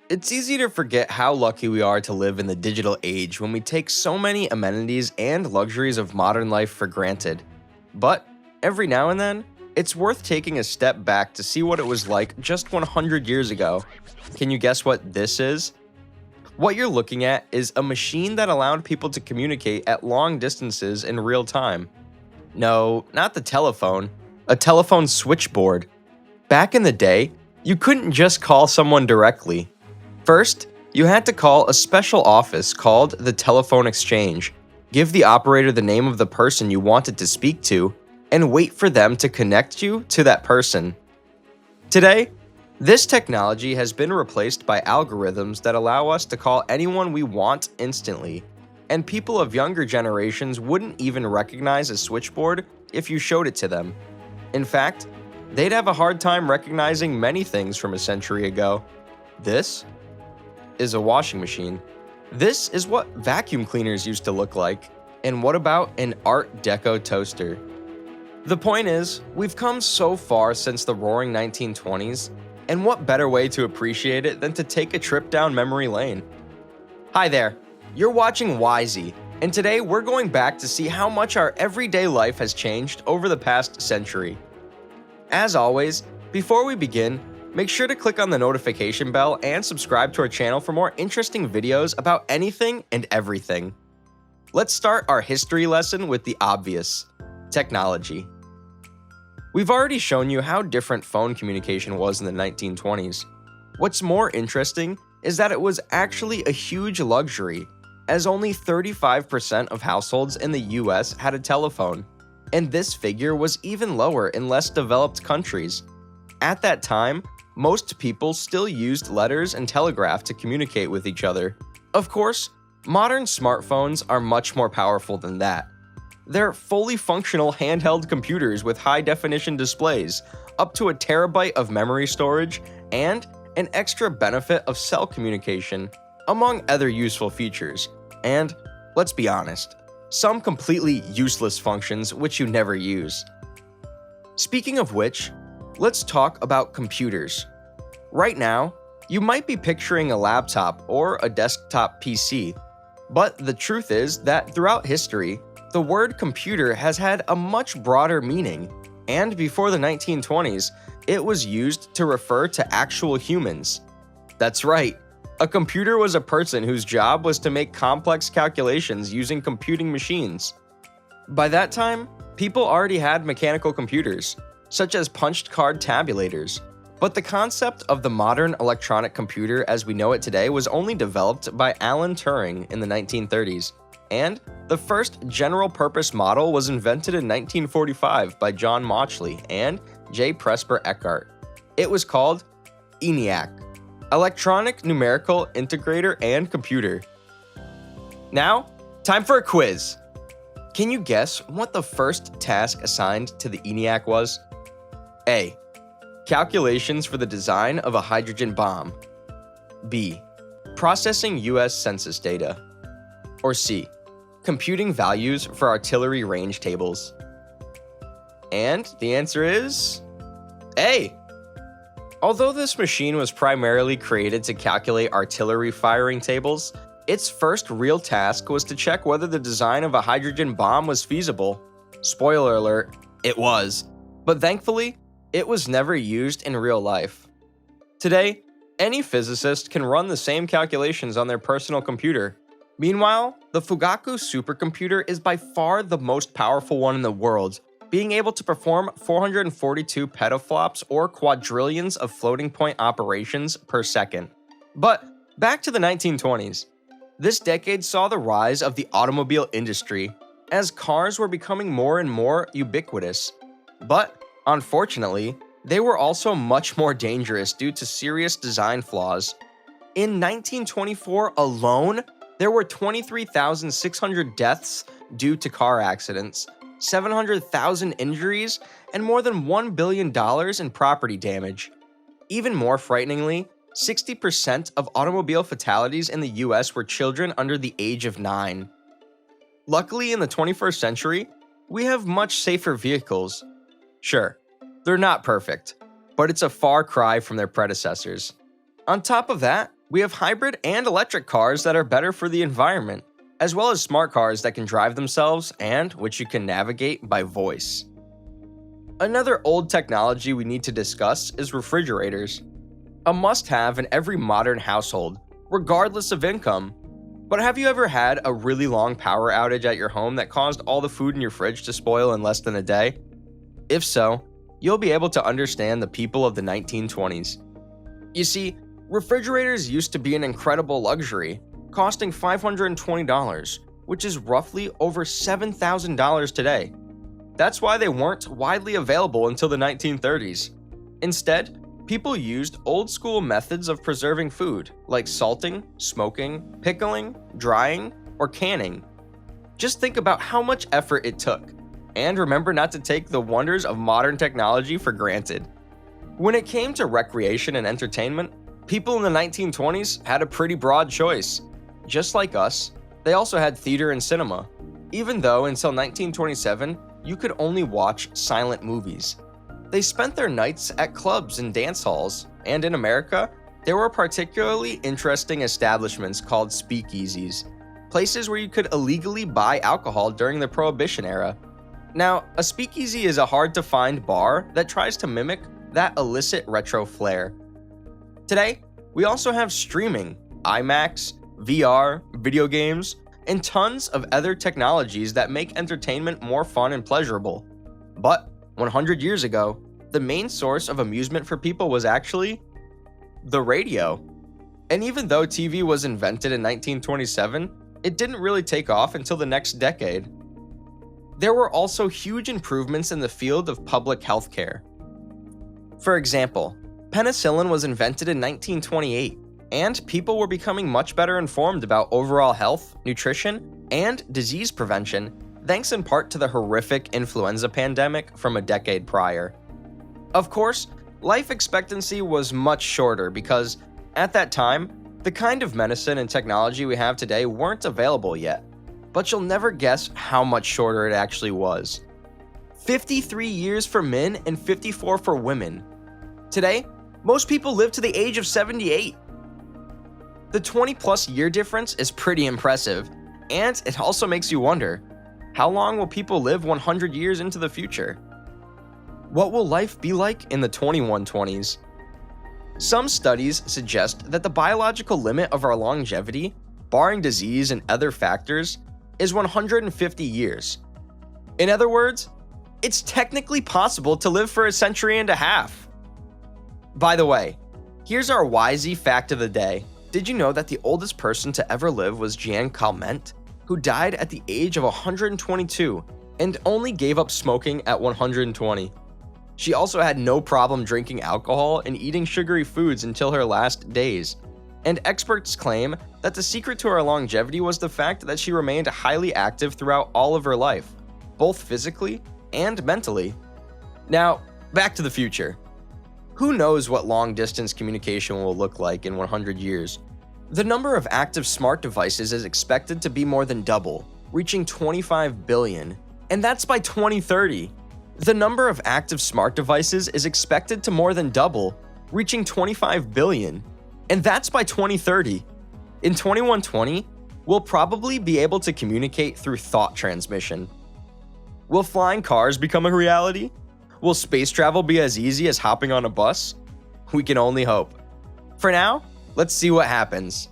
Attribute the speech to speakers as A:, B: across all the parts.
A: It's easy to forget how lucky we are to live in the digital age when we take so many amenities and luxuries of modern life for granted. But every now and then, it's worth taking a step back to see what it was like just 100 years ago. Can you guess what this is? What you're looking at is a machine that allowed people to communicate at long distances in real time. No, not the telephone, a telephone switchboard. Back in the day, you couldn't just call someone directly. First, you had to call a special office called the telephone exchange, give the operator the name of the person you wanted to speak to, and wait for them to connect you to that person. Today, this technology has been replaced by algorithms that allow us to call anyone we want instantly, and people of younger generations wouldn't even recognize a switchboard if you showed it to them. In fact, they'd have a hard time recognizing many things from a century ago. This is a washing machine. This is what vacuum cleaners used to look like. And what about an Art Deco toaster? The point is, we've come so far since the roaring 1920s, and what better way to appreciate it than to take a trip down memory lane? Hi there, you're watching Wisey, and today we're going back to see how much our everyday life has changed over the past century. As always, before we begin, make sure to click on the notification bell and subscribe to our channel for more interesting videos about anything and everything. Let's start our history lesson with the obvious: technology. We've already shown you how different phone communication was in the 1920s. What's more interesting is that it was actually a huge luxury, as only 35% of households in the US had a telephone, and this figure was even lower in less developed countries. At that time, most people still used letters and telegraph to communicate with each other. Of course, modern smartphones are much more powerful than that. They're fully functional handheld computers with high-definition displays, up to a terabyte of memory storage, and an extra benefit of cell communication, among other useful features. And, let's be honest, some completely useless functions which you never use. Speaking of which, let's talk about computers. Right now, you might be picturing a laptop or a desktop PC, but the truth is that throughout history, the word computer has had a much broader meaning, and before the 1920s, it was used to refer to actual humans. That's right, a computer was a person whose job was to make complex calculations using computing machines. By that time, people already had mechanical computers, such as punched card tabulators, but the concept of the modern electronic computer as we know it today was only developed by Alan Turing in the 1930s, and the first general-purpose model was invented in 1945 by John Mauchly and J. Presper Eckart. It was called ENIAC, Electronic Numerical Integrator and Computer. Now, time for a quiz. Can you guess what the first task assigned to the ENIAC was? A. Calculations for the design of a hydrogen bomb. B. Processing US Census data. Or C. Computing values for artillery range tables. And the answer is A. Although this machine was primarily created to calculate artillery firing tables, its first real task was to check whether the design of a hydrogen bomb was feasible. Spoiler alert, it was. But thankfully, it was never used in real life. Today, any physicist can run the same calculations on their personal computer. Meanwhile, the Fugaku supercomputer is by far the most powerful one in the world, being able to perform 442 petaflops or quadrillions of floating point operations per second. But back to the 1920s. This decade saw the rise of the automobile industry, as cars were becoming more and more ubiquitous. But unfortunately, they were also much more dangerous due to serious design flaws. In 1924 alone, there were 23,600 deaths due to car accidents, 700,000 injuries, and more than $1 billion in property damage. Even more frighteningly, 60% of automobile fatalities in the US were children under the age of 9. Luckily, in the 21st century, we have much safer vehicles. Sure, they're not perfect, but it's a far cry from their predecessors. On top of that, We have hybrid and electric cars that are better for the environment, as well as smart cars that can drive themselves and which you can navigate by voice. Another old technology we need to discuss is refrigerators. A must-have in every modern household, regardless of income. But have you ever had a really long power outage at your home that caused all the food in your fridge to spoil in less than a day? If so, you'll be able to understand the people of the 1920s. You see, refrigerators used to be an incredible luxury, costing $520, which is roughly over $7,000 today. That's why they weren't widely available until the 1930s. Instead, people used old-school methods of preserving food, like salting, smoking, pickling, drying, or canning. Just think about how much effort it took, and remember not to take the wonders of modern technology for granted. When it came to recreation and entertainment, people in the 1920s had a pretty broad choice. Just like us, they also had theater and cinema, even though until 1927, you could only watch silent movies. They spent their nights at clubs and dance halls, and in America, there were particularly interesting establishments called speakeasies, places where you could illegally buy alcohol during the Prohibition era. Now, a speakeasy is a hard-to-find bar that tries to mimic that illicit retro flair. Today, we also have streaming, IMAX, VR, video games, and tons of other technologies that make entertainment more fun and pleasurable. But 100 years ago, the main source of amusement for people was actually the radio. And even though TV was invented in 1927, it didn't really take off until the next decade. There were also huge improvements in the field of public health care. For example, penicillin was invented in 1928, and people were becoming much better informed about overall health, nutrition, and disease prevention, thanks in part to the horrific influenza pandemic from a decade prior. Of course, life expectancy was much shorter because, at that time, the kind of medicine and technology we have today weren't available yet. But you'll never guess how much shorter it actually was. 53 years for men and 54 for women. Today, most people live to the age of 78. The 20-plus year difference is pretty impressive, and it also makes you wonder, how long will people live 100 years into the future? What will life be like in the 2120s? Some studies suggest that the biological limit of our longevity, barring disease and other factors, is 150 years. In other words, it's technically possible to live for a century and a half. By the way, here's our Wisey fact of the day. Did you know that the oldest person to ever live was Jeanne Calment, who died at the age of 122 and only gave up smoking at 120? She also had no problem drinking alcohol and eating sugary foods until her last days. And experts claim that the secret to her longevity was the fact that she remained highly active throughout all of her life, both physically and mentally. Now, back to the future. Who knows what long-distance communication will look like in 100 years? The number of active smart devices is expected to be more than double, reaching 25 billion, and that's by 2030. The number of active smart devices is expected to more than double, reaching 25 billion, and that's by 2030. In 2120, we'll probably be able to communicate through thought transmission. Will flying cars become a reality? Will space travel be as easy as hopping on a bus? We can only hope. For now, let's see what happens.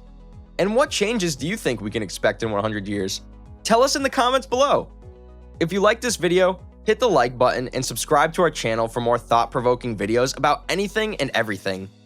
A: And what changes do you think we can expect in 100 years? Tell us in the comments below. If you like this video, hit the like button and subscribe to our channel for more thought-provoking videos about anything and everything.